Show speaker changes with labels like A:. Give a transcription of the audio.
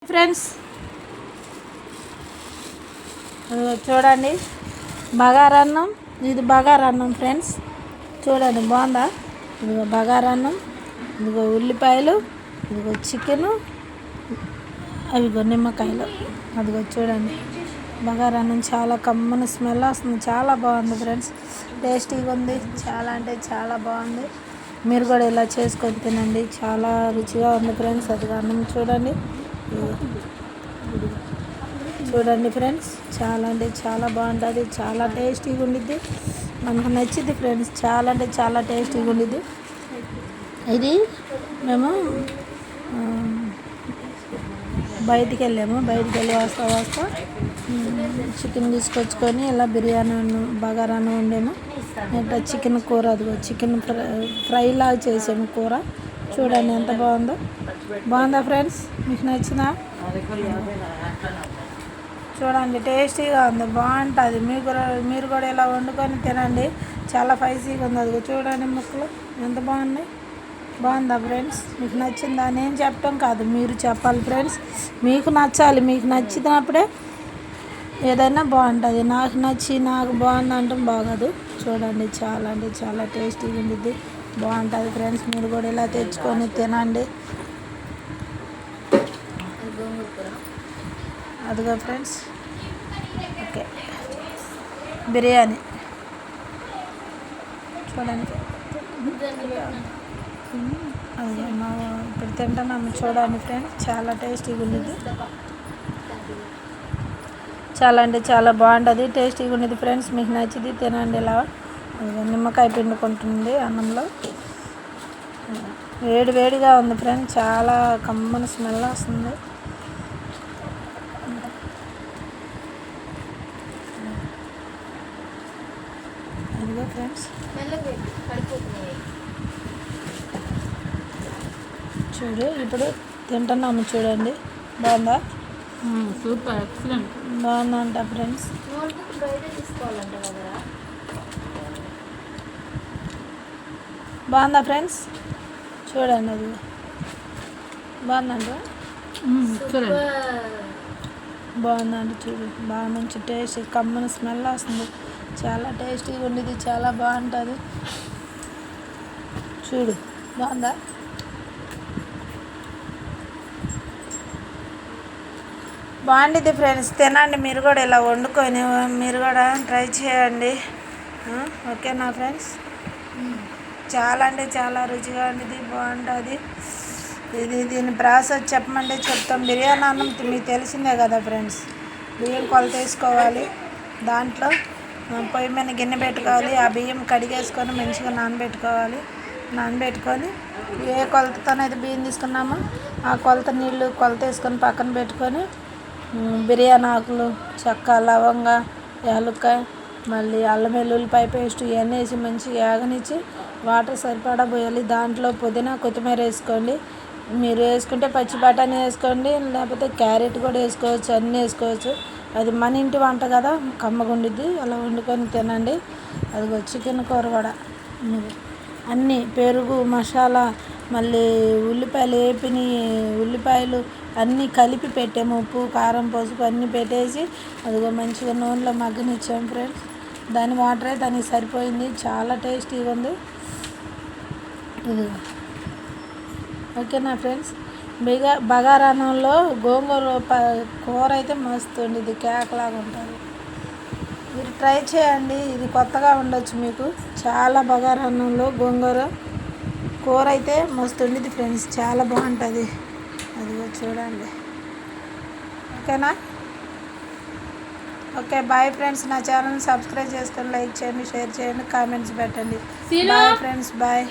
A: Friends చూడండి బగారన్నం, ఇది బగారన్నం friends. చూడండి బాగుందా? ఇదిగో బగారన్నం, ఇదిగో ఉల్లిపాయలు, ఇదిగో చికెను, అవిగో నిమ్మకాయలు. అదిగో చూడండి బగారన్నం చాలా కమ్మని స్మెల్ వస్తుంది. చాలా బాగుంది ఫ్రెండ్స్, టేస్టీగా ఉంది. చాలా అంటే చాలా బాగుంది. మీరు కూడా ఇలా చేసుకొని తినండి, చాలా రుచిగా ఉంది ఫ్రెండ్స్. అదిగో అన్నం చూడండి, చూడండి ఫ్రెండ్స్. చాలా అంటే చాలా బాగుంటుంది, చాలా టేస్టీగా ఉండిద్ది. మనకు నచ్చింది ఫ్రెండ్స్, చాలా అంటే చాలా టేస్టీగా ఉండిద్ది. ఇది మేము బయటికి వెళ్ళి వస్తా చికెన్ తీసుకొచ్చుకొని ఇలా బిర్యానీ బగారాను వండాము. ఇట్లా చికెన్ కూర, అదిగో చికెన్ ఫ్రై లాగా చేసాము కూర. చూడండి ఎంత బాగుందా ఫ్రెండ్స్? మీకు నచ్చిందా? చూడండి టేస్టీగా ఉంది, బాగుంటుంది. మీరు కూడా ఇలా వండుకొని తినండి, చాలా స్పైసీగా ఉంది. అదిగో చూడండి ముక్కలు ఎంత బాగున్నాయి. బాగుందా ఫ్రెండ్స్? మీకు నచ్చిందా? నేను చెప్పడం కాదు, మీరు చెప్పాలి ఫ్రెండ్స్. మీకు నచ్చాలి, మీకు నచ్చినప్పుడే ఏదైనా బాగుంటుంది. నాకు బాగుంది అంటాం బాగోదు. చూడండి చాలా అంటే చాలా టేస్టీగా ఉండిద్ది, బాగుంటుంది ఫ్రెండ్స్. మీరు కూడా ఇలా తెచ్చుకొని తినండి. అదిగో ఫ్రెండ్స్, ఓకే బిర్యానీ చూడండి. అది ఇప్పుడు తింటున్నాము చూడండి ఫ్రెండ్స్, చాలా టేస్టీగా ఉండేది. చాలా అంటే చాలా బాగుంటుంది, టేస్టీగా ఉండేది ఫ్రెండ్స్. మీకు నచ్చింది తినండి. ఇలా నిమ్మకాయ పిండుకుంటుంది అన్నంలో, వేడిగా ఉంది ఫ్రెండ్స్, చాలా కమ్మని స్మెల్ వస్తుంది. అదిగో ఫ్రెండ్స్ చూడు, ఇప్పుడు తింటున్నాము చూడండి. బాగుందా?
B: Super, excellent.
A: బాగుందంట ఫ్రెండ్స్. బాగుందా ఫ్రెండ్స్? చూడండి అది బాగుందంట. బాగుందండి చూడు, బాగా మంచి టేస్ట్, కమ్మని స్మెల్ వస్తుంది. చాలా టేస్టీగా ఉండేది, చాలా బాగుంటుంది. చూడు బాగుందా? బాగుంటుంది ఫ్రెండ్స్, తినండి. మీరు కూడా ఇలా వండుకొని మీరు కూడా ట్రై చేయండి. ఓకేనా ఫ్రెండ్స్? చాలా అంటే చాలా రుచిగా ఉండేది, బాగుంటుంది. దీని ప్రాసెస్ చెప్పమంటే చెప్తాం. బిర్యానీ అన్నం మీకు తెలిసిందే కదా ఫ్రెండ్స్. బియ్యం కొలత వేసుకోవాలి, దాంట్లో పొయ్యి మీద గిన్నె పెట్టుకోవాలి. ఆ బియ్యం కడిగేసుకొని మంచిగా నానబెట్టుకొని ఏ కొలతతోనైతే బియ్యం తీసుకున్నామో ఆ కొలత నీళ్ళు కొలత వేసుకొని పక్కన పెట్టుకొని బిర్యానీ ఆకులు, చెక్క, లవంగ, యాలక్కాయ, మళ్ళీ అల్లం వెల్లుల్లిపాయ పేస్ట్ ఇవన్నీ వేసి మంచిగా యాగనిచ్చి వాటర్ సరిపడా పోయాలి. దాంట్లో పుదీనా, కొత్తిమీర వేసుకోండి. మీరు వేసుకుంటే పచ్చి బఠానీ వేసుకోండి, లేకపోతే క్యారెట్ కూడా వేసుకోవచ్చు, అన్నీ వేసుకోవచ్చు. అది మన ఇంటి వంట కదా, కమ్మగా ఉండిద్ది. అలా వండుకొని తినండి. అదిగో చికెన్ కూర కూడా అన్నీ పెరుగు, మసాలా, మళ్ళీ ఉల్లిపాయలు అన్నీ కలిపి పెట్టాము. ఉప్పు, కారం, పసుపు అన్నీ పెట్టేసి అదిగో మంచిగా నూనెలో మగ్గనిచ్చాము ఫ్రెండ్స్. దాని వాటరే దానికి సరిపోయింది, చాలా టేస్టీగా ఉంది. ఇది ఓకేనా ఫ్రెండ్స్? బగారాన్నంలో గోంగూర కూర అయితే మస్తు ఉండేది, కేకలాగా ఉంటుంది. మీరు ట్రై చేయండి, ఇది కొత్తగా ఉండొచ్చు మీకు. చాలా బగారాన్నంలో గోంగూర కూర అయితే మస్తు ఉండేది ఫ్రెండ్స్, చాలా బాగుంటుంది. అదిగో చూడండి. ఓకేనా? Okay bye friends. నా ఛానల్ని సబ్స్క్రైబ్ చేసుకొని లైక్ చేయండి, షేర్ చేయండి, కామెంట్స్ పెట్టండి. Bye friends, bye.